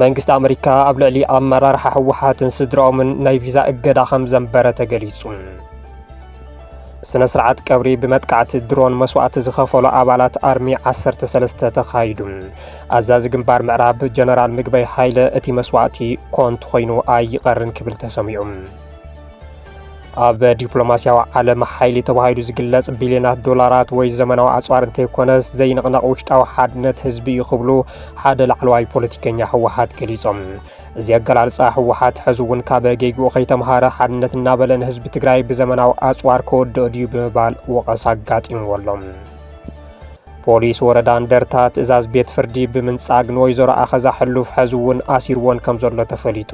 መንግስት አሜሪካ ኣብ ልዕሊ ኣመራርሓ ሕወሓትን ስድራኦምን ናይ ቪዛ እገዳ ከም ዘንበረ ተገሊጹ። ስነ ስርዓት ቀብሪ በመጥቃዕቲ ድሮን መስዋዕቲ ዝኸፈሉ አባላት አርሚ 13 ተኻይዱ። አዛዚ ግንባር ምዕራብ ጀነራል ምግበይ ኃይለ እቲ መስዋዕቲ ኮንት ኮይኑ ኣይቀርን ክብል ተሰሚዑ። ኣብ ዲፕሎማሲያዊ ዓለም ኃይሊ ተባሂሉ ዝግለጽ ቢልዮናት ዶላራት ወይ ዘመናዊ ኣጽዋር እንተይኮነስ ዘይንቕነቕ ውሽጣዊ ሓድነት ህዝቢ ይኽብሉ ሓደ ላዕለዋይ ፖለቲከኛ ሕወሓት ገሊጾም። እዚ ኣገላልጻ ሕወሓት ሕዝውን ካብ ጌግኡ ከይተምሃረ ሓድነት እናበለን ህዝቢ ትግራይ ብዘመናዊ ኣጽዋር ከወድቕ ድዩ ብምባል ወቐሳ ኣጋጢምዎሎም። ፖሊስ ወረዳ እንደርታ ትእዛዝ ቤት ፍርዲ ብምንጻግ ንወይዘሮ ኣኸዛ ሕሉፍ ሕዝውን ኣሲርዎን ከም ዘሎ ተፈሊጡ።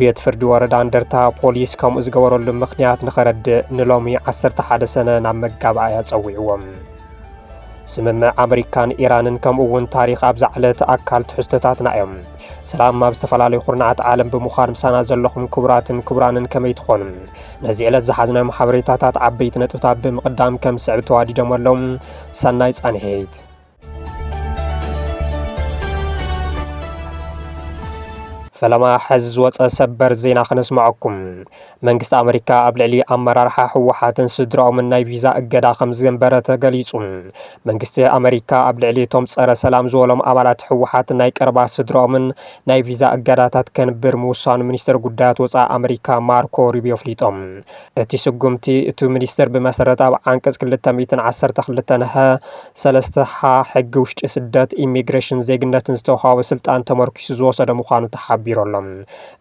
ቤት ፍርዲ ወረዳ እንደርታ ፖሊስ ከምኡ ዝገበረሉ ምኽንያት ንኸረድእ ንሎሚ 11 ሰነ ናብ መጋባእያ ጸዊዕዎም። ስምምዕ ኣሜሪካን ኢራንን ከምኡውን ታሪኽ ኣብ ዛዕለት ኣካል ትሕዝቶታትና እዮም። ሰላም ኣብ ዝተፈላለዩ ኩርናዓት ዓለም ብምዃን ምሳና ዘለኹም ክቡራትን ክቡራንን ከመይ ትኾኑ? ነዚ ዕለት ዝሓዝናዮም ሓበሬታታት ዓበይቲ ነጥብታት ብምቕዳም ከም ስዕብ ተዋዲዶም ኣሎም። ሰናይ ጻንሄት። ፈለማ ሕዚ ዝወፀ ሰበር ዜና ክነስማዓኩም። መንግስቲ ኣሜሪካ ኣብ ልዕሊ ኣመራርሓ ሕወሓትን ስድራኦምን ናይ ቪዛ እገዳ ከም ዝገንበረ ተገሊጹ። መንግስቲ ኣሜሪካ ኣብ ልዕሊ እቶም ጸረ ሰላም ዝበሎም ኣባላት ሕወሓትን ናይ ቀረባ ስድራኦምን ናይ ቪዛ እገዳታት ከንብር ምውሳኑ ሚኒስትር ጉዳያት ወፃኢ ኣሜሪካ ማርኮ ሩቢዮ ፍሊጦም። እቲ ስጉምቲ እቲ ሚኒስትር ብመሰረት ኣብ ዓንቀጽ 212 ሀ 3 ሀ ሕጊ ውሽጢ ስደት ኢሚግሬሽን ዜግነትን ዝተውሃበ ስልጣን ተመርኪሱ ዝወሰደ ምዃኑ ተሓቢሩ።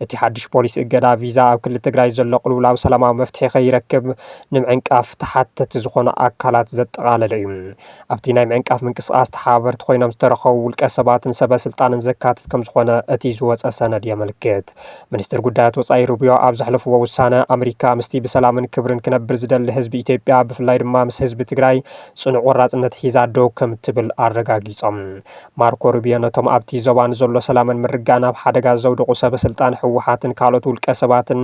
እቲ ሓድሽ ፖሊስ እገዳ ቪዛ ኣብ ክልል ትግራይ ዘሎ ቅልውላው ሰላማዊ መፍትሒ ከይረክብ ንምዕንቃፍ ተሓተቲ ዝኾኑ ኣካላት ዘጠቓለለ እዩ። ኣብቲ ናይ ምዕንቃፍ ምንቅስቓስ ተሓበርቲ ኮይኖም ዝተረኸቡ ውልቀ ሰባትን ሰበስልጣንን ዘካትት ከም ዝኾነ እቲ ዝወፀ ሰነድ የመልክት። ሚኒስትር ጉዳያት ወፃኢ ሩቢዮ ኣብ ዘሕለፍዎ ውሳነ ኣሜሪካ ምስቲ ብሰላምን ክብርን ክነብር ዝደሊ ህዝቢ ኢትዮጵያ ብፍላይ ድማ ምስ ህዝቢ ትግራይ ጽኑዕ ወራጽነት ሒዛ ደው ከም ትብል ኣረጋጊጾም። ማርኮ ሩቢዮ ነቶም ኣብቲ ዞባን ዘሎ ሰላምን ምርጋን ኣብ ሓደጋ ዘውድቁ ሰበስልጣን ሕወሓትን ካልኦት ውልቀ ሰባትን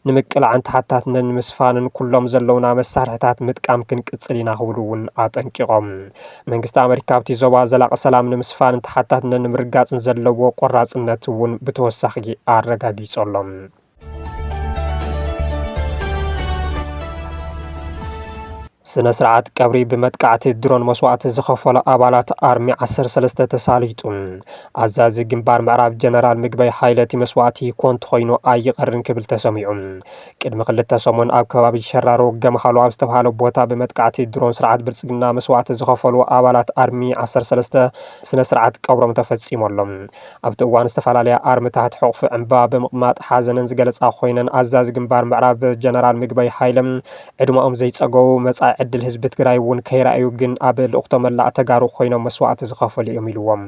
ንምቅላዕን ተሓታትነትን ምስፋንን ኩሎም ዘለውና መሳርሕታት ምጥቃም ክንቅጽል ኢና ክብሉ እውን ኣጠንቂቖም። መንግስቲ ኣሜሪካ ኣብቲ ዞባ ዘላቂ ሰላም ንምስፋንን ተሓታትነትን ንምርጋጽን ዘለዎ ቆራጽነት እውን ብተወሳኺ ኣረጋጊጾሎም። ስነ ስርዓት ቀብሪ በመጥቃዕቲ ድሮን መስዋዕቲ ዝኸፈሉ አባላት አርሚ 13 ተሳሊጡ። አዛዚ ግንባር ምዕራብ ጀነራል ምግበይ ኃይለ እቲ መስዋዕቲ ኮንት ኮይኑ ኣይቀርን ክብል ተሰሚዑ። ቅድሚ 2 ሰሙን ኣብ ከባቢ ሸራሮ ገመሃሎ ኣብ ዝተባሃለ ቦታ በመጥቃዕቲ ድሮን ስርዓት ብልጽግና መስዋዕቲ ዝኸፈሉ አባላት አርሚ 13 ስነ ስርዓት ቀብሮም ተፈጺሞሎም። ኣብቲ እዋን ዝተፈላለያ ኣርምታት ሕቑፊ ዕምባ ብምቕማጥ ሓዘንን ዝገለጻ ኮይነን አዛዚ ግንባር ምዕራብ ጀነራል ምግበይ ኃይለ ዕድማኦም ዘይጸገቡ መጻኢ ዕድል ህዝቢ ትግራይ እውን ከይረኣዩ ግን ኣብ ልኡኽቶ መላእ ተጋሩ ኮይኖም መስዋዕቲ ዝኸፈሉ እዮም ኢልዎም።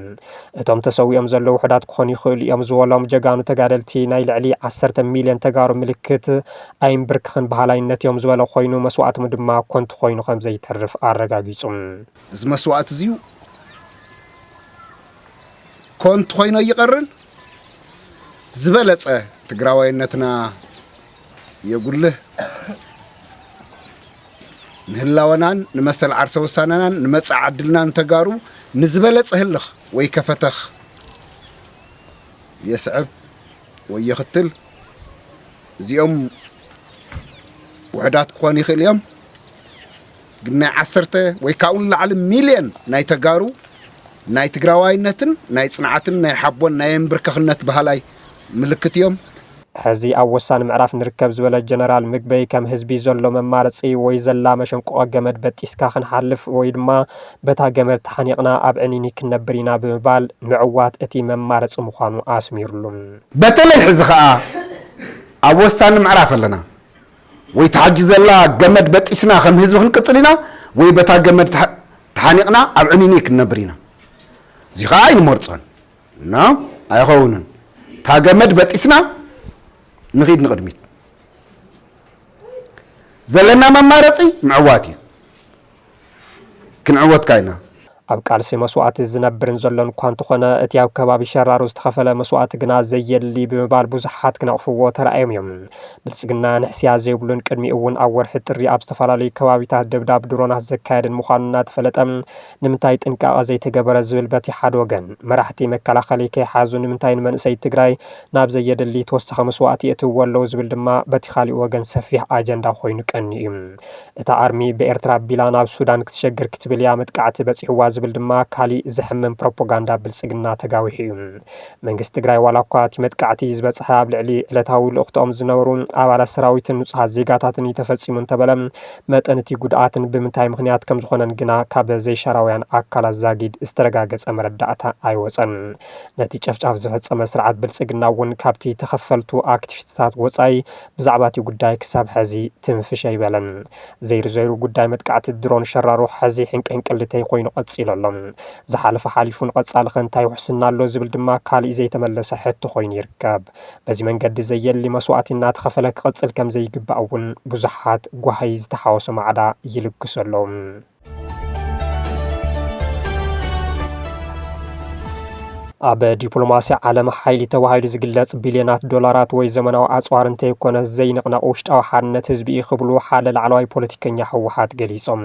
እቶም ተሰዊኦም ዘለዉ ውሕዳት ክኾኑ ይኽእሉ እዮም ዝበሎም ጀጋኑ ተጋደልቲ ናይ ልዕሊ 10 ሚልዮን ተጋሩ ምልክት ኣይንብርክኽን ባህላይነት እዮም ዝበለ ኮይኑ መስዋዕቶም ድማ ኮንት ኮይኑ ከም ዘይተርፍ ኣረጋጊጹ። እዚ መስዋዕት እዚዩ ኮንት ኮይኑ ይቀርን ዝበለጸ ትግራዋይነትና የጉልህ ንህላወናን ንመሰል ዓርሰ ውሳነናን ንመጻዕ ዕድልናን ተጋሩ ንዝበለጸ ህልኽ ወይ ከፈተኽ የስዕብ ወይ የኽትል እዚኦም ውሕዳት ክኾኑ ይኽእል እዮም ግን ናይ 10 ወይ ካብኡ ንላዕሊ ሚልዮን ናይ ተጋሩ ናይ ትግራዋይነትን ናይ ጽንዓትን ናይ ሓቦን ናይ ምብርክኽነት ባህላይ ምልክት እዮም። ሕዚ ኣብ ወሳኒ ምዕራፍ ንርከብ ዝበለ ጀነራል ምግበይ ከም ህዝቢ ዘሎ መማረፂ ወይ ዘላ መሸንቆ ገመድ በጢስካ ክንሓልፍ ወይ ድማ በታ ገመድ ተሓኒቕና ኣብ ዕኒኒ ክንነብር ኢና ብምባል ምዕዋት እቲ መማረፂ ምዃኑ ኣስሚሩሉ። በተለይ ሕዚ ከዓ ኣብ ወሳኒ ምዕራፍ ኣለና ወይ ተሓጂ ዘላ ገመድ በጢስና ከም ህዝቢ ክንቅፅል ኢና ወይ በታ ገመድ ተሓኒቕና ኣብ ዕኒኒ ክንነብር ኢና። እዚ ከዓ ይንመርፆን ና ኣይኸውንን ታ ገመድ በጢስና نغيد نقدميت زلنا ممارسي معواتي كنعوت كاينا ኣብ ቃልሲ መስዋዕቲ ዝነብርን ዘሎን እኳ እንተኾነ እቲ ኣብ ከባቢ ሸራሮ ዝተኸፈለ መስዋዕቲ ግና ዘየድሊ ብምባል ብዙሓት ክነቕፍዎ ተራእዮም እዮም። ብልጽግና ንሕስያ ዘይብሉን ቅድሚ እውን ኣብ ወርሒ ጥሪ ኣብ ዝተፈላለዩ ከባቢታት ደብዳብ ድሮናት ዘካየድን ምዃኑ እናተፈለጠ ንምንታይ ጥንቃቐ ዘይተገበረ ዝብል በቲ ሓደ ወገን መራሕቲ መከላኸሊ ከይሓዙ ንምንታይ ንመንእሰይ ትግራይ ናብ ዘየድሊ ተወሳኺ መስዋዕቲ የእትውዎ ኣለዉ ዝብል ድማ በቲ ካሊእ ወገን ሰፊሕ ኣጀንዳ ኮይኑ ቀኒ እዩ። እታ ኣርሚ ብኤርትራ ኣቢላ ናብ ሱዳን ክትሸግር ክትብል እያ መጥቃዕቲ በፂሕዋ ዝብል ድማ ካሊእ ዘሕምም ፕሮፓጋንዳ ብልጽግና ተጋዊሑ እዩ። መንግስቲ ትግራይ ዋላ እኳ እቲ መጥቃዕቲ ዝበፅሐ ኣብ ልዕሊ ዕለታዊ ልእኽቶኦም ዝነበሩ ኣባላት ሰራዊትን ንጹሃት ዜጋታትን ተፈጺሙ እንተበለ መጠን እቲ ጉድኣትን ብምንታይ ምክንያት ከም ዝኾነን ግና ካብ ዘይሸራውያን ኣካላት ዛጊድ ዝተረጋገፀ መረዳእታ ኣይወፀን። ነቲ ጨፍጫፍ ዝፈጸመ ስርዓት ብልጽግና እውን ካብቲ ተኸፈልቱ ኣክቲቪስትታት ወፃኢ ብዛዕባ እቲ ጉዳይ ክሳብ ሕዚ ትንፍሽ ኣይበለን። ዘይሩ ጉዳይ መጥቃዕቲ ድሮን ሸራሮ ሕዚ ሕንቅንቅልተይ ኮይኑ ቀፂሉ ኣሎ። ዝሓለፈ ሓሊፉን ቀጻሊ እንታይ ውሕስና ኣሎ ዝብል ድማ ካሊእ ዘይተመለሰ ሕቶ ኮይኑ ይርከብ። በዚ መንገዲ ዘየሊ መስዋዕቲ እናተኸፈለ ክቕጽል ከም ዘይግባእ እውን ብዙሓት ጓሂ ዝተሓወሶ ማዕዳ ይልግሱ ኣለዉ። ኣብ ዲፕሎማሲ ዓለም ሓይሊ ተባሂሉ ዝግለጽ ቢልዮናት ዶላራት ወይ ዘመናዊ ኣጽዋር እንተይኮነ ዘይንቕነቕ ውሽጣዊ ሓድነት ህዝቢ ክብሉ ሓደ ላዕለዋይ ፖለቲከኛ ህወሓት ገሊጾም።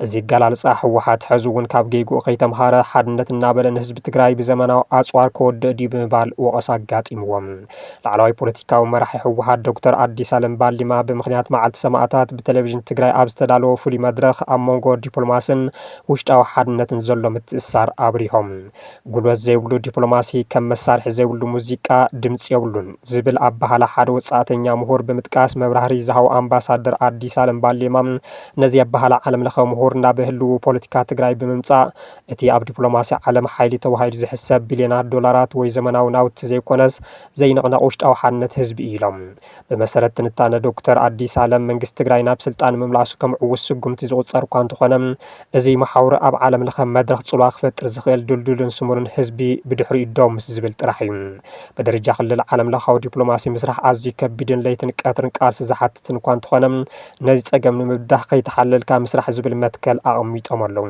እዚ ገላልጻ ህወሓት ሕዚ እውን ካብ ገይጉኡ ከይተምሃረ ሓድነት እናበለ ንህዝቢ ትግራይ ብዘመናዊ ኣጽዋር ከወድእ ድዩ ብምባል ወቐሳ ኣጋጢምዎም። ላዕለዋይ ፖለቲካዊ መራሒ ህወሓት ዶክተር አዲስ አለም ባሊማ ብምኽንያት መዓልቲ ሰማዕታት ብቴሌቭዥን ትግራይ ኣብ ዝተዳለወ ፍሉይ መድረኽ ኣብ መንጎ ዲፕሎማስን ውሽጣዊ ሓድነትን ዘሎ ምትእስሳር አብሪሆም ጉልበት ዘይብሉ ዲፕሎማሲ ከም መሳርሒ ዘይብሉ ሙዚቃ ድምጽ የብሉን ዝብል ኣባሃላ ሓደ ወጻእተኛ ምሁር ብምጥቃስ መብራህሪ ዝሃው ኣምባሳደር አዲስ አለም ባሊማ ነዚ ኣባሃላ ዓለም ለኸ ምሁር እናበህልው ፖለቲካ ትግራይ ብምምጻእ እቲ ኣብ ዲፕሎማሲ ዓለም ሓይሊ ተባሂሉ ዝሕሰብ ቢልዮናት ዶላራት ወይ ዘመናዊ ናውቲ ዘይኮነስ ዘይንቕነቕ ውሽጣዊ ሓድነት ህዝቢ ኢሎም። ብመሰረት ትንታነ ዶክተር አዲስ አለም መንግስቲ ትግራይ ናብ ስልጣን ምምላሱ ከም ዕውስ ስጉምቲ ዝቁጸር እኳ እንተኾነ እዚ መሓውሪ ኣብ ዓለም ለኸ መድረኽ ጽልዋ ክፈጥር ዝኽእል ድልዱልን ስሙርን ህዝቢ ብድሕሪኡ ዶም ምስ ዝብል ጥራሕ እዩ። በደረጃ ክልል ዓለም ለኻዊ ዲፕሎማሲ ምስራሕ ኣዝዩ ከቢድን ለይትን ቀትርን ቃልሲ ዝሓትትን እኳ እንተኾነ ነዚ ጸገም ንምብዳሕ ከይተሓለልካ ምስራሕ ዝብል መትከል ኣቐሚጦም ኣለዉ።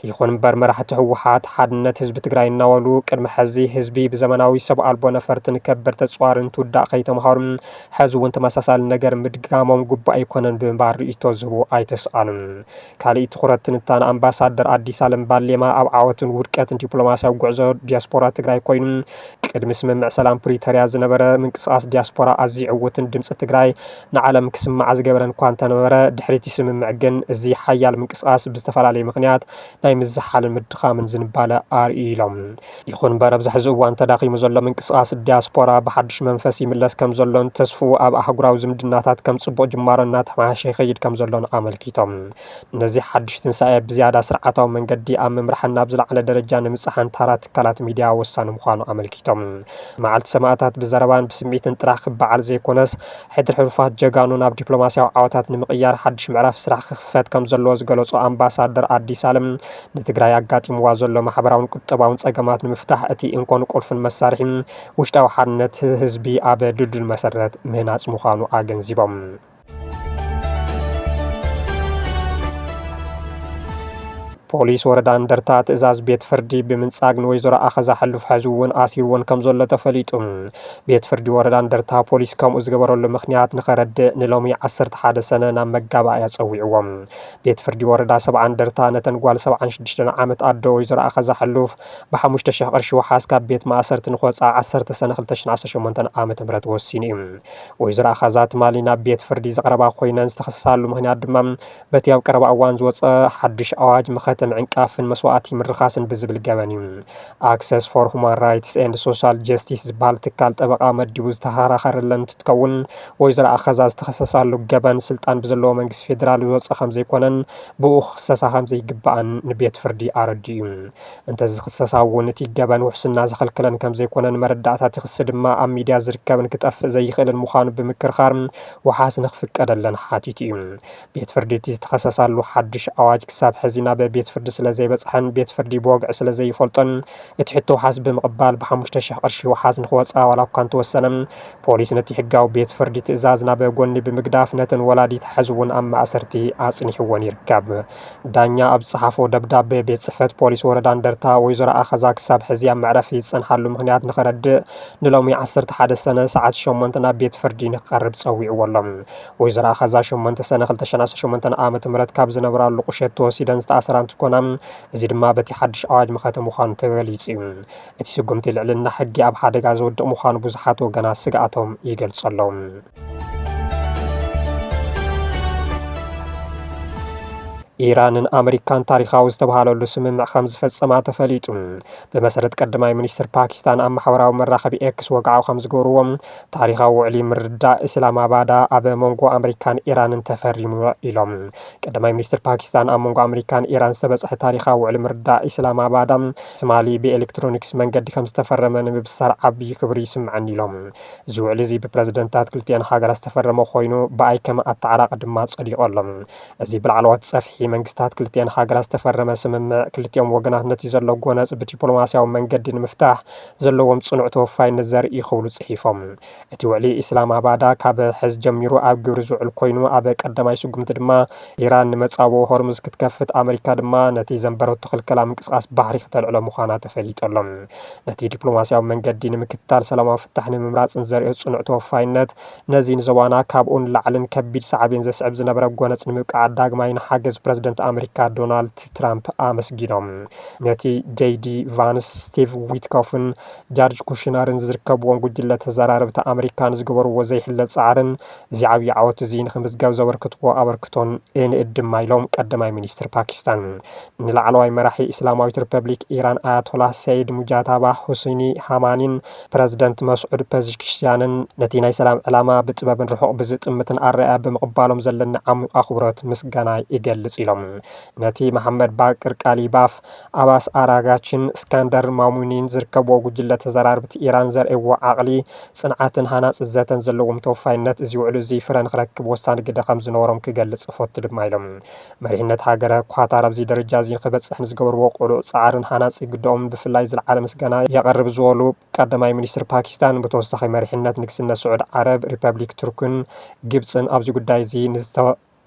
ይኹን እምበር መራሕቲ ህወሓት ሓድነት ህዝቢ ትግራይ እናበሉ ቅድሚ ሕዚ ህዝቢ ብዘመናዊ ሰብ ኣልቦ ነፈርትን ከበድቲ ኣጽዋርን ትውዳእ ከይተምሃሩ ሕዚ እውን ተመሳሳሊ ነገር ምድጋሞም ጉባእ ኣይኮነን ብምባል ርእይቶ ዝህቡ ኣይተሰኣሉን። ካሊእ ትኹረት ትንታነ ኣምባሳደር አዲስ አለም ባሌማ ኣብ ዓወትን ውድቀትን ዲፕሎማሲያዊ ጉዕዞ ዲያስፖራ ትግራይ ኮይኑ ቅድሚ ስምምዕ ሰላም ፕሪቶሪያ ዝነበረ ምንቅስቃስ ዲያስፖራ ኣዝዩ ዕውትን ድምፂ ትግራይ ንዓለም ክስማዕ ዝገበረን እኳ እንተነበረ ድሕሪቲ ስምምዕ ግን እዚ ሓያል ምንቅስቃስ ብዝተፈላለየ ምክንያት ናይ ምዝሓልን ምድኻምን ዝንባለ ኣርእዩ ኢሎም። ይኹን እምበር ኣብዚ ሕዚ እዋን ተዳኺሙ ዘሎ ምንቅስቃስ ዲያስፖራ ብሓድሽ መንፈስ ይምለስ ከም ዘሎን ተስፉ ኣብ ኣህጉራዊ ዝምድናታት ከም ጽቡቕ ጅማሮ እናተማሓሸ ይኸይድ ከም ዘሎን ኣመልኪቶም ነዚ ሓድሽ ትንሳኤ ብዝያዳ ስርዓታዊ መንገዲ ኣብ ምምራሕን ናብ ዝለዓለ ደረጃ ንምጽሓን ታራ ትካላት ሚድያ ወሳኒ ምዃኑ ኣመልኪቶም መዓልቲ ሰማዕታት ብዘረባን ብስምዒትን ጥራሕ ክበዓል ዘይኮነስ ሕድሪ ሕሩፋት ጀጋኑ ናብ ዲፕሎማሲያዊ ዓወታት ንምቕያር ሓድሽ ምዕራፍ ስራሕ ክኽፈት ከም ዘለዎ ዝገለጹ ኣምባሳደር አዲስ አለም ንትግራይ ኣጋጢምዋ ዘሎ ማሕበራውን ቁጠባውን ጸገማት ንምፍታሕ እቲ እንኮኑ ቁልፍን መሳርሒ ውሽጣዊ ሓድነት ህዝቢ ኣብ ድልዱል መሰረት ምህናጽ ምዃኑ ኣገንዚቦም። ፖሊስ ወረዳ እንደርታ ትእዛዝ ቤት ፍርዲ ብምንጻግ ንወይዘሮ ኣኸዛ ሕልፍ ሕዚ እውን ኣሲርዎን ከም ዘሎ ተፈሊጡ። ቤት ፍርዲ ወረዳ እንደርታ ፖሊስ ከምኡ ዝገበረሉ ምክንያት ንኸረድእ ንሎሚ 11 ሰነ ናብ መጋባእያ ጸዊዕዎም። ቤት ፍርዲ ወረዳ 70 እንደርታ ነተን ጓል 76 ዓመት ኣዶ ወይዘሮ ኣኸዛ ሕልፍ ብ5,000 ቅርሺ ወሓዝ ካብ ቤት ማእሰርቲ ንኽወፅኣ 10 ሰነ 2018 ዓመተ ምህረት ወሲኑ እዩ። ወይዘሮ ኣኸዛ ትማሊ ናብ ቤት ፍርዲ ዘቕረባ ኮይነን ዝተኸሰሳሉ ምክንያት ድማ በቲ ኣብ ቀረባ እዋን ዝወፀ ሓድሽ ኣዋጅ መኸተም ዕንቃፍን መስዋዕቲ ምርኻስን ብዝብል ገበን እዩ። ኣክሰስ ፎር ሁማን ራይትስ ኤንድ ሶሻል ጀስቲስ ዝበሃል ትካል ጠበቓ መዲቡ ዝተኸራኸረለን እንትትከውን ወይዘሮ ኣኸዛ ዝተኸሰሳሉ ገበን ስልጣን ብዘለዎ መንግስቲ ፌደራል ዝወፀ ከም ዘይኮነን ብኡ ክክሰሳ ከም ዘይግባእን ንቤት ፍርዲ ኣረዲኡ እዩ። እንተዝክሰሳ እውን እቲ ገበን ውሕስና ዘኸልክለን ከም ዘይኮነን መረዳእታ እቲ ክሲ ድማ ኣብ ሚድያ ዝርከብን ክጠፍእ ዘይኽእልን ምዃኑ ብምክርኻር ወሓስ ንኽፍቀደለን ሓቲቱ እዩ። ቤት ፍርዲ እቲ ዝተኸሰሳሉ ሓድሽ ኣዋጅ ክሳብ ሕዚ ናብ ቤት ፍርዲ ስለዘይ በጽሐን ቤት ፍርዲ ብወግዕ ስለዘይ ይፈልጦን እቲ ሕቶ ሓስብ ምቕባል ብ5000 ቅርሺ ወሓዝ ንኽወፃ ዋላ እኳ እንተወሰነ ፖሊስ ነቲ ሕጋዊ ቤት ፍርዲ ትእዛዝ ናብ ጎኒ ብምግዳፍ ነተን ወላዲት ሓዝውን ኣብ ማእሰርቲ ኣጽኒሕዎን ይርከብ። ዳኛ ኣብ ጽሓፎ ደብዳቤ ቤት ጽሕፈት ፖሊስ ወረዳ እንደርታ ወይዘሮ ኣኸዛ ክሳብ ሕዚ ኣብ መዕረፊ ዝጸንሓሉ ምኽንያት ንኽረድእ ንሎሚ 11 ሰነ ሰዓት 8 ናብ ቤት ፍርዲ ንኽቐርብ ጸዊዕዎሎም። ወይዘሮ ኣኸዛ 8 ሰነ 2018 ዓመተ ምህረት ካብ ዝነበራሉ ቁሸት ተወሲደን ዝተኣሰራ እንትኮና እዚ ድማ በቲ ሓድሽ ኣዋጅ መኸተ ምዃኑ ተገሊጹ እዩ። እቲ ስጉምቲ ልዕልና ሕጊ ኣብ ሓደጋ ዘወድቕ ምዃኑ ብዙሓት ወገናት ስግኣቶም ይገልጸሎም። ኢራንን ኣሜሪካን ታሪኻዊ ዝተባሃለሉ ስምምዕ ከም ዝፈጸማ ተፈሊጡ። ብመሰረት ቀዳማይ ሚኒስትር ፓኪስታን ኣብ ማሕበራዊ መራኸቢ ኤክስ ወግዓዊ ከም ዝገበርዎም ታሪኻዊ ውዕሊ ምርድዳእ እስላማባድ ኣብ መንጎ ኣሜሪካን ኢራንን ተፈሪሙ ኢሎም። ቀዳማይ ሚኒስትር ፓኪስታን ኣብ መንጎ ኣሜሪካን ኢራን ዝተበጽሐ ታሪኻዊ ውዕሊ ምርድዳእ እስላማባድ ትማሊ ብኤሌክትሮኒክስ መንገዲ ከም ዝተፈረመ ንምብሳር ዓብዪ ክብሪ ይስምዐኒ ኢሎም። እዚ ውዕሊ እዚ ብፕረዚደንታት ክልቲአን ሃገራት ዝተፈረመ ኮይኑ ብኣይከም ኣተዓራቂ ድማ ጸዲቖሎም። እዚ ብላዕለዎት ጸፍሒ መንግስታት ክልቲአን ሃገራት ዝተፈረመ ስምምዕ ክልቲኦም ወገናት ነቲ ዘሎ ጎነፅ ብዲፕሎማስያዊ መንገዲ ንምፍታሕ ዘለዎም ጽኑዕ ተወፋይነት ዘርኢ ክብሉ ጽሒፎም። እቲ ውዕሊ እስላማባድ ካብ ሕዚ ጀሚሩ ኣብ ግብሪ ዝውዕል ኮይኑ ኣብ ቀዳማይ ስጉምቲ ድማ ኢራን ንመጻብኦ ሆርሙዝ ክትከፍት ኣሜሪካ ድማ ነቲ ዘንበረቱ ክልከላ ምንቅስቃስ ባሕሪ ክተልዕሎ ምዃና ተፈሊጦሎም። ነቲ ዲፕሎማስያዊ መንገዲ ንምክትታል ሰላማዊ ፍታሕ ንምምራፅን ዘርእዮ ጽኑዕ ተወፋይነት ነዚ ንዞባና ካብኡን ላዕልን ከቢድ ሳዕቤን ዘስዕብ ዝነበረ ጎነፅ ንምብቃዕ ዳግማይ ንሓገዝ ፕረዚደንት ኣሜሪካ ዶናልድ ትራምፕ ኣመስጊኖም። ነቲ ጄዲ ቫንስ ስቲቭ ዊትኮፍን ጃርጅ ኩሽነርን ዝርከብዎን ጉጅለ ተዘራርብቲ ኣሜሪካን ዝገበርዎ ዘይሕለል ጻዕርን እዚ ዓብዪ ዓወት እዚ ንክምዝገብ ዘበርክትዎ ኣበርክቶን እንእድማ ኢሎም ቀዳማይ ሚኒስትር ፓኪስታን ንላዕለዋይ መራሒ እስላማዊት ሪፐብሊክ ኢራን ኣያቶላህ ሰይድ ሙጃታባ ሁሴኒ ሃማኒን ፕረዚደንት መስዑድ ፐዚሽክያንን ነቲ ናይ ሰላም ዕላማ ብጥበብን ርሑቕ ብዝጥምትን ኣረኣያ ብምቕባሎም ዘለና ዓሚቕ ኣኽብሮት ምስጋና ይገልጽ ኢሎም። ነቲ መሐመድ ባቅር ቃሊባፍ ኣባስ ኣራጋችን እስካንደር ማሙኒን ዝርከብዎ ጉጅለ ተዘራርብቲ ኢራን ዘርእይዎ ዓቕሊ ጽንዓትን ሃናፅ ዘተን ዘለዎም ተወፋይነት እዚ ውዕሉ እዚ ፍረ ንክረክብ ወሳኒ ግደ ከም ዝነበሮም ክገልጽ ፈቱ ድማ ኢሎም። መሪሕነት ሃገረ ኳታር ኣብዚ ደረጃ እዚ ንክበጽሕ ንዝገበርዎ ቁሉዕ ጻዕርን ሃናፂ ግድኦም ብፍላይ ዝለዓለ ምስጋና የቐርብ ዝበሉ ቀዳማይ ሚኒስትር ፓኪስታን ብተወሳኺ መሪሕነት ንግስነት ስዑድ ዓረብ ሪፐብሊክ ቱርክን ግብፅን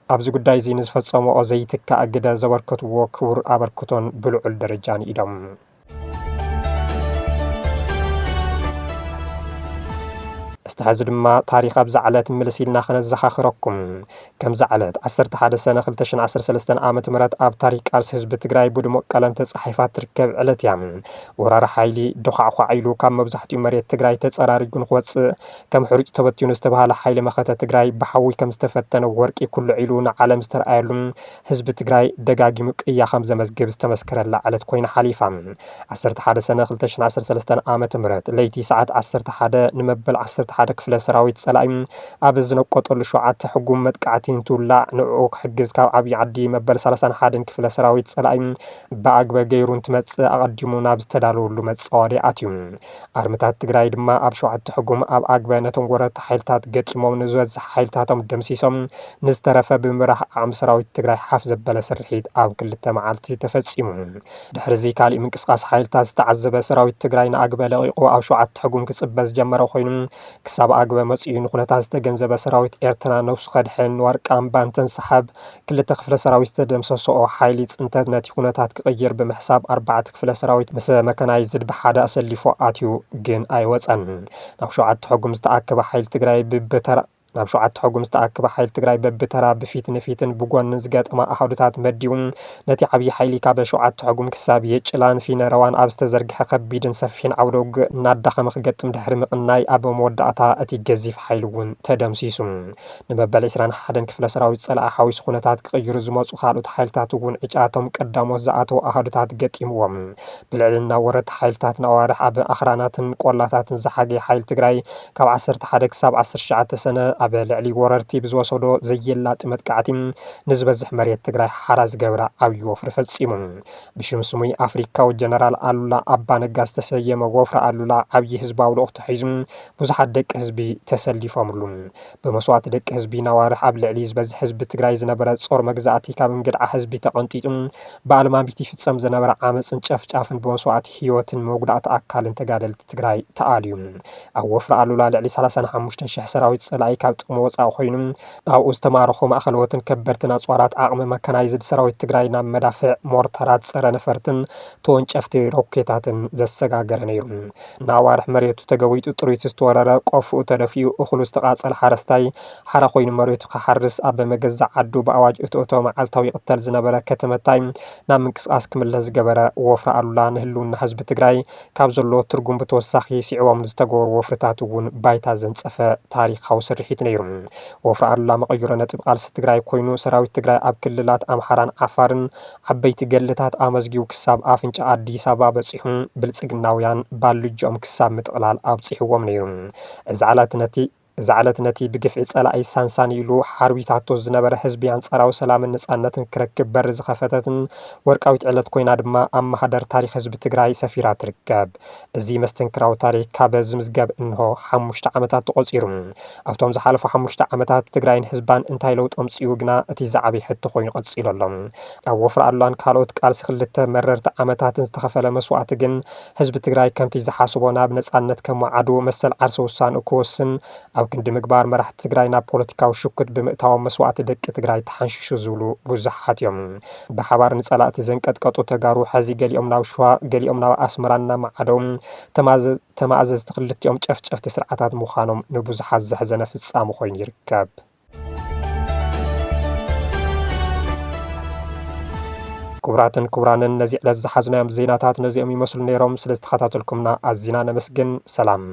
ኣብዚ ጉዳይ እዚ ንዝፈጸምኦ ዘይትካእ ግደ ዘበርከትዎ ክቡር ኣበርክቶን ብልዑል ደረጃን ኢሎም። استحز ድማ ታሪኽ ኣብ ዛዕለት ምልስ ኢልና ክነዘኻኽረኩም ከም ዛዕለት 11 ሰነ 2013 ዓመተ ምህረት ኣብ ታሪኽ ቃልሲ ህዝቢ ትግራይ ብድሙቕ ቀለም ተጻሒፋ ትርከብ ዕለት እያ። ወራሪ ሓይሊ ድኻዕኳዕ ኢሉ ካብ መብዛሕትኡ መሬት ትግራይ ተጸራሪጉ ንኽወፅእ ከም ሕሩጭ ተበቲኑ ዝተባሃለ ሓይሊ መኸተ ትግራይ ብሓዊ ከም ዝተፈተነ ወርቂ ኩሉ ኢሉ ንዓለም ዝተረኣየሉ ህዝቢ ትግራይ ደጋጊሙ ቅያ ከም ዘመዝግብ ዝተመስከረላ ዕለት ኮይና ሓሊፋ 11 ሰነ 2013 ዓመተ ምህረት ለይቲ ሰዓት 11 ንመበል 11 ክፍለ ሰራዊት ጸላኢ ኣብ ዝነቆጠሉ 7 ሕጉም መጥቃዕቲ እንትውላዕ ንዕኡ ክሕግዝ ካብ ዓብዪ ዓዲ መበል 31 ክፍለ ሰራዊት ጸላኢ ብኣግበ ገይሩ እንትመጽእ ኣቐዲሙ ናብ ዝተዳለወሉ መጻወዲ ኣትዩ። ኣርምታት ትግራይ ድማ ኣብ 7 ሕጉም ኣብ ኣግበ ነቶም ወረርቲ ሓይልታት ገጢሞም ንዝበዝሕ ሓይልታቶም ደምሲሶም ንዝተረፈ ብምራሕ ዓቕሚ ሰራዊት ትግራይ ሓፍ ዘበለ ስርሒት ኣብ 2 መዓልቲ ተፈጺሙ። ድሕሪዚ ካልእ ምንቅስቃስ ሓይልታት ዝተዓዘበ ሰራዊት ትግራይ ንኣግበ ለቂቑ ኣብ 7 ሕጉም ክጽበ ዝጀመረ ኮይኑ ክሳብ ኣግበ መጽኡ ንኹነታት ዝተገንዘበ ሰራዊት ኤርትራ ነብሱ ከድሕን ወርቃን ባንተን ሰሓብ 2 ክፍለ ሰራዊት ዝተደምሰሶ ሓይሊ ጽንተት ነቲ ኩነታት ክቕይር ብምሕሳብ 4 ክፍለ ሰራዊት ምስ መከናይዝድ ብሓደ ኣሰሊፎ ኣትዩ ግን ኣይወፀን። ናብ 7 ሕጉም ዝተኣከበ ሓይሊ ትግራይ ናብ 7 ሕጉም ዝተኣከበ ሓይሊ ትግራይ በብተራ ብፊት ንፊትን ብጎንን ዝገጠማ ኣሃዱታት መዲቡ ነቲ ዓብዪ ሓይሊ ካብ 7 ሕጉም ክሳብ የጭላን ፊነረዋን ኣብ ዝተዘርግሐ ከቢድን ሰፊሕን ዓውደ ውግእ እናዳኸመ ክገጥም ድሕሪ ምቕናይ ኣብ መወዳእታ እቲ ገዚፍ ሓይሊ እውን ተደምሲሱ። ንመበል 21 ክፍለ ሰራዊት ጸላኢ ሓዊሱ ኩነታት ክቕይሩ ዝመፁ ካልኦት ሓይልታት እውን ዕጫቶም ቀዳሞት ዝኣተዉ ኣሃዱታት ገጢምዎም። ብልዕልና ወረርቲ ሓይልታት ኣዋርሕ ኣብ ኣኽራናትን ቆላታትን ዝሓገየ ሓይሊ ትግራይ ካብ 11 ክሳብ 19 ሰነ ኣብ ልዕሊ ወረርቲ ብዝወሰዶ ዘየላጥ መጥቃዕቲ ንዝበዝሕ መሬት ትግራይ ሓራ ዝገበረ ዓብዪ ወፍሪ ፈፂሙ ብሽም ስሙይ ኣፍሪካዊ ጀነራል ኣሉላ ኣባ ነጋ ዝተሰየመ ወፍሪ ኣሉላ ዓብዪ ህዝባዊ ልኡኽቲ ሒዙ ብዙሓት ደቂ ህዝቢ ተሰሊፎምሉ ብመስዋዕቲ ደቂ ህዝቢ ናዋርሕ ኣብ ልዕሊ ዝበዝሕ ህዝቢ ትግራይ ዝነበረ ጾር መግዛእቲ ካብ እንግድዓ ህዝቢ ተቐንጢጡ ብኣልማሚት ይፍጸም ዝነበረ ዓመፅን ጨፍጫፍን ብመስዋዕቲ ህይወትን መጉዳእቲ ኣካልን ተጋደልቲ ትግራይ ተኣልዩ ኣብ ወፍሪ ኣሉላ ልዕሊ 35,000 ሰራዊት ጸላኢ ካብ ጥቕሚ ወፃኢ ኮይኑ ኣብኡ ዝተማረኹ ማእኸለዎትን ከበድትን ኣጽዋራት ዓቕሚ መካናይዝድ ሰራዊት ትግራይ ናብ መዳፍዕ ሞርተራት ጸረ ነፈርትን ተወንጨፍቲ ሮኬታትን ዘሰጋገረ ነይሩ ናዋርሕ መሬቱ ተገዊጡ ጥሪቱ ዝተወረረ ቆፍኡ ተደፊኡ እኽሉ ዝተቓጸለ ሓረስታይ ሓረ ኮይኑ መሬቱ ክሓርስ ኣብ መገዛዕ ዓዱ ብኣዋጅ እትእቶ መዓልታዊ ይቕተል ዝነበረ ከተመታይ ናብ ምንቅስቓስ ክምለስ ዝገበረ ወፍሪ ኣሉላ ንህልውና ህዝቢ ትግራይ ካብ ዘለዎ ትርጉም ብተወሳኺ ሲዕቦም ዝተገበሩ ወፍርታት እውን ባይታ ዘንጸፈ ታሪኻዊ ስርሒት ነይሩ ወፍሪ ኣሉላ መቐይሮ ነጥብ ቃልሲ ትግራይ ኮይኑ ሰራዊት ትግራይ ኣብ ክልላት ኣምሓራን ዓፋርን ዓበይቲ ገልታት ኣመዝጊቡ ክሳብ ኣፍንጫ ኣዲስ ኣበባ በፂሑ ብልጽግናውያን ባልጆኦም ክሳብ ምጥቕላል ኣብፂሕዎም ነይሩ እዚ ዓለት ነቲ ብግፍዒ ጸላኢ ሳንሳን ኢሉ ሓርቢታቶ ዝነበረ ህዝቢ አንጻራዊ ሰላምን ነጻነትን ክረክብ በሪ ዝኸፈተትን ወርቃዊት ዕለት ኮይና ድማ ኣብ ማህደር ታሪክ ህዝቢ ትግራይ ሰፊራ ትርከብ እዚ መስተንክራዊ ታሪክ ካብ ዝምዝገብ እንሆ 5 ዓመታት ተቆፂሩ ኣብቶም ዝሓለፉ 5 ዓመታት ትግራይን ህዝባን እንታይ ለውጥ ኣምፂኡ ግና እቲ ዝዓበየ ሕቶ ኮይኑ ቀፂሉ ኣሎ ኣብ ወፍሪ ኣሉላን ካልኦት ቃልሲ ክልተ መረርቲ ዓመታትን ዝተኸፈለ መስዋዕቲ ግን ህዝቢ ትግራይ ከምቲ ዝሓስቦ ናብ ነጻነት ከመዓዱ መሰል ዓርሲ ውሳኔ ክወስን ኣብ ክንዲ ምግባር መራሕቲ ትግራይ ናብ ፖለቲካዊ ሽኩት ብምእታዎም መስዋዕቲ ደቂ ትግራይ ተሓንሽሹ ዝብሉ ብዙሓት እዮም ብሓባር ንጸላእቲ ዘንቀጥቀጡ ተጋሩ ሕዚ ገሊኦም ናብ ሸዋ ገሊኦም ናብ ኣስመራና ማዓዶም ተማእዘዝቲ ክልቲኦም ጨፍጨፍቲ ስርዓታት ምዃኖም ንብዙሓት ዘሕዘነ ፍጻሜ ኮይኑ ይርከብ ክቡራትን ክቡራንን ነዚ ዕለት ዝሓዝናዮም ዜናታት ነዚኦም ይመስሉ ነይሮም ስለ ዝተኸታተልኩምና ኣዝና ነመስግን ሰላም